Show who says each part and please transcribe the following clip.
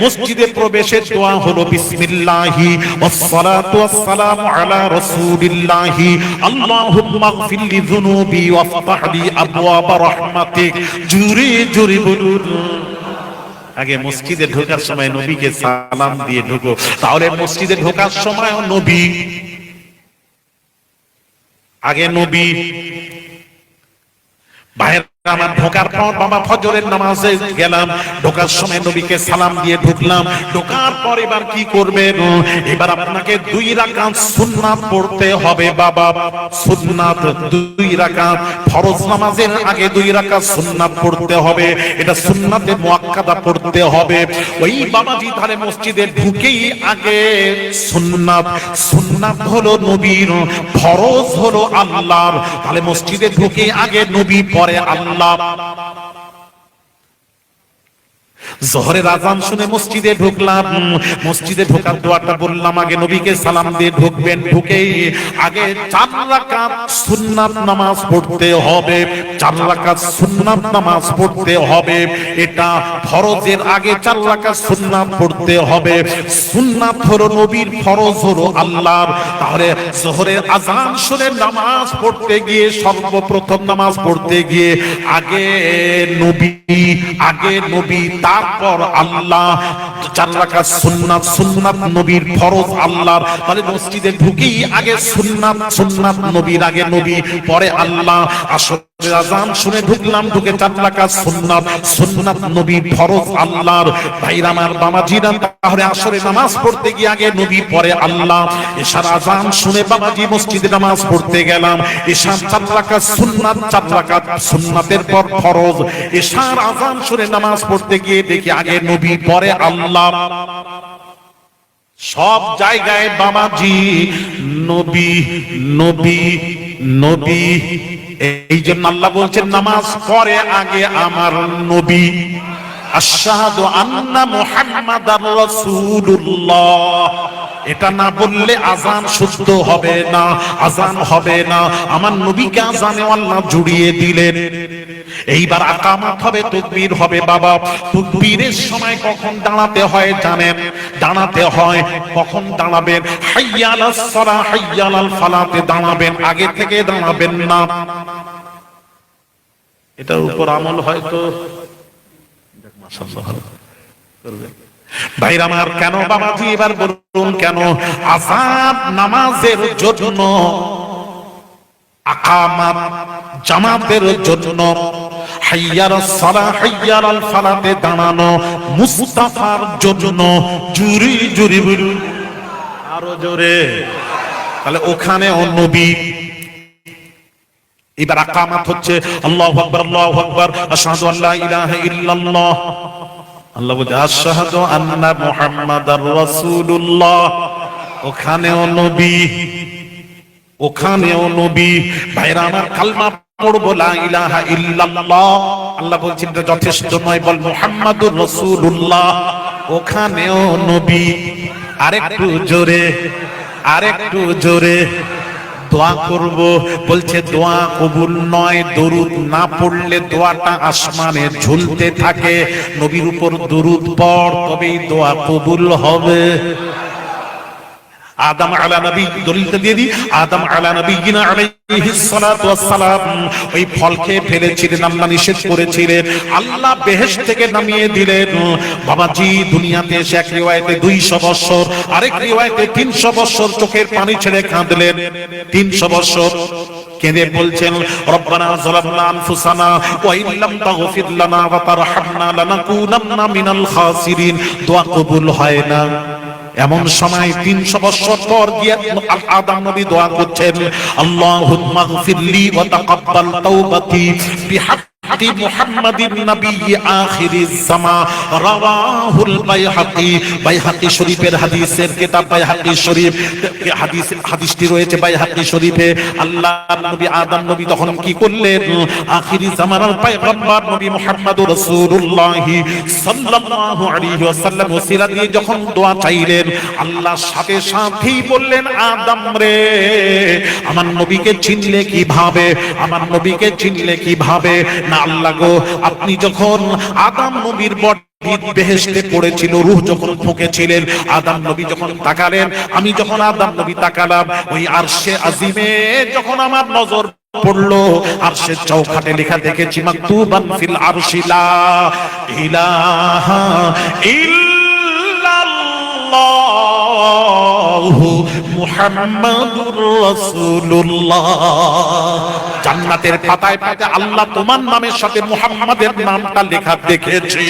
Speaker 1: মসজিদে প্রবেশের দোয়া হলো বিসমিল্লাহি ওয়াসসালাতু ওয়াসসালামু আলা রাসূলিল্লাহি আল্লাহুম্মা গফিরলি যুনুবি ওয়াফতাহ লি আবওয়াবা রাহমাতিক। জোরে জোরে বলুন। আগে মসজিদে ঢোকার সময় নবীকে সালাম দিয়ে ঢোকো, তাহলে মসজিদে ঢোকার সময় নবী আগে নবী। বাইরে আমার ঢোকার পর বাবা ফজরের নামাজে গেলাম, ঢোকার সময় নবীকে সালাম দিয়ে ঢুকলাম। ঢোকার পর এবার কি করবেন? এবার আপনাকে 2 রাকাত সুন্নাত পড়তে হবে বাবা। সুন্নাত 2 রাকাত, ফরজ নামাজের আগে 2 রাকাত সুন্নাত পড়তে হবে। এটা সুন্নাতে মুআক্কাদা পড়তে হবে। ওই বাবাজি তাহলে মসজিদে ঢুকেই আগে সুন্নাত। সুন্নাত হলো নবীর, ফরজ হলো আল্লাহর। তাহলে মসজিদে ঢুকে আগে নবী পরে আল্লাহ। জোহরের আযান শুনে মসজিদে ঢুকলাম, মসজিদে ঢোকার দোয়াটা বললাম, আগে নবীকে সালাম দিয়ে ঢুকবেন। ঢুকেই আগে 4 রাকাত সুন্নাত নামাজ পড়তে হবে। 4 রাকাত সুন্নাত নামাজ পড়তে হবে। এটা ফরজের আগে 4 রাকাত সুন্নাত পড়তে হবে। সুন্নাত হলো নবীর, ফরজ হলো আল্লাহর। তাহলে জোহরের আযান শুনে নামাজ পড়তে গিয়ে, সর্বপ্রথম নামাজ পড়তে গিয়ে আগে নবী তারপর আল্লাহ। 4 রাকাত সুন্নাত, সুন্নাত নবীর, ফরজ আল্লাহর। তাহলে মসজিদে ঢুকেই আগে সুন্নাত নবীর, আগে নবী পরে আল্লাহ। আসরের আযান শুনে ঢুকলাম, ঢুকে 4 রাকাত সুন্নাত নবীর, ফরজ আল্লাহর। ভাইরা আমার, বাবাজিরা, তাহলে আসরের নামাজ পড়তে গিয়ে আগে নবী পরে আল্লাহ। এশার আযান শুনে বাবাজি মসজিদে নামাজ পড়তে গেলাম। এশার 4 রাকাত সুন্নাত, 4 রাকাত সুন্নাতের পর ফরজ। এশার আযান শুনে নামাজ পড়তে গিয়ে দেখি আগে নবী পরে আল্লাহ। সব জায়গায় বাবাজি নবী নবী নবী। এই জন্য আল্লাহ বলছেন নামাজ পড়ে আগে আমার নবী। আশহাদু আন্না মুহাম্মাদার রাসূলুল্লাহ। এটা না বললে আযান শুদ্ধ হবে না, আযান হবে না। আমার নবীকে আযানে আল্লাহ জুড়িয়ে দিলেন। এইবার আকামাত হবে, তাকবীর হবে বাবা। তাকবীরের সময় কখন দাঁড়াতে হয় জানেন? দাঁড়াতে হয় কখন দাঁড়াবেন? হাইয়া আলাস সালাহ, হাইয়া আলাল ফালাতে দাঁড়াবেন, আগে থেকে দাঁড়াবেন না। এটার উপর আমল হয়তো মাশাআল্লাহ করবেন। ভাইরা আমার, কেন বাবাজি এবার বলুন কেন? আযান নামাজের জন্য, আকামাত জামাতের জন্য, হাইয়ালাস সালাহ, হাইয়ালাল ফালাতে দাঁড়ানো মুস্তাফার জন্য। জুরি জুরি বলুন, আরো জোরে। তাহলে ওখানেও নবী। এবার আকামাত হচ্ছে আল্লাহু আকবার, আল্লাহু আকবার, আশহাদু আল্লা ইলাহা ইল্লাল্লাহ। আল্লাহ বলে আশহাদু আন্না মুহাম্মাদার রাসূলুল্লাহ। ওখানেও নবী, ওখানেও নবী। ভাইরা আমার, কালমা পড়বো লা ইলাহা ইল্লাল্লাহ, আল্লাহ বলছেন যথেষ্ট নয়, বল মুহাম্মাদুর রাসূলুল্লাহ। ওখানেও নবী। আরেকটু জোরে, আরেকটু জোরে। দোয়া করব, বলছে দোয়া কবুল নয় দরুদ না পড়লে দোয়াটা আসমানে ঝুলতে থাকে। নবীর উপর দরুদ পড়, তবেই দোয়া কবুল হবে। আদম আলা নবী, দলিলটা দিয়ে দিই। আদম আলা নবীনা আলাইহিস সালাতু ওয়াস সালাম ওই ফল খেয়ে ফেলেছিলেন, আল্লাহ নিষেধ করেছিলেন, আল্লাহ বেহেশত থেকে নামিয়ে দিলেন। বাবাজি দুনিয়াতে এসে এক রিওয়ায়াতে 200 বছর, আরেক রিওয়ায়াতে 300 বছর চোখের পানি ছেড়ে কাঁদলেন। 300 বছর কেঁদে বলছেন রব্বানা যালামনা আনফুসানা ওয়া ইল্লাম তাগফির লানা ওয়া তারহামনা লানাকুনান্না মিনাল খাসিরিন। দোয়া কবুল হয় না। এমন সময় 300 বছর পর গিয়ে আদম নবী দোয়া করছেন, আল্লাহুম্মা গফিরলি ওয়া তাকাব্বাল তাওবাতি বিহাক্কি মুহাম্মাদিন নবী আখিরিজ জামা। রাওয়াহুল বাইহাকি। বাইহাকি শরীফের হাদিসের কিতাব বাইহাকি শরীফ, হাদিসটি রয়েছে বাইহাকি শরীফে। আল্লাহর নবী আদম নবী তখন কি করলেন? আখিরি জামানার পয়গম্বর নবী মুহাম্মদুর রাসূলুল্লাহ সাল্লাল্লাহু আলাইহি ওয়াসাল্লাম ওসিলা দিয়ে যখন দোয়া চাইলেন, আল্লাহ সাথে সাথেই বললেন, আদম রে, আমার নবীকে চিনলে কিভাবে? আমার নবীকে চিনলে কিভাবে? না আল্লাহ গো, আপনি যখন আদম নবীর বেহেশতে পড়েছিল, রূহ যখন ফুঁকেছিলেন, আদম নবী যখন তাকালেন, আমি যখন আদম নবী তাকালাম, ওই আরশে আজিমে যখন আমার নজর পড়লো, আরশের চৌখাটে লেখা দেখেছি মাকতুবান ফিল আরশি লা ইলাহা ইল্লাল্লাহু মুহাম্মাদুর রাসূলুল্লাহ। জান্নাতের পাতায় পাতায় আল্লাহ তোমার নামের সাথে মুহাম্মাদের নামটা লেখা দেখেছি।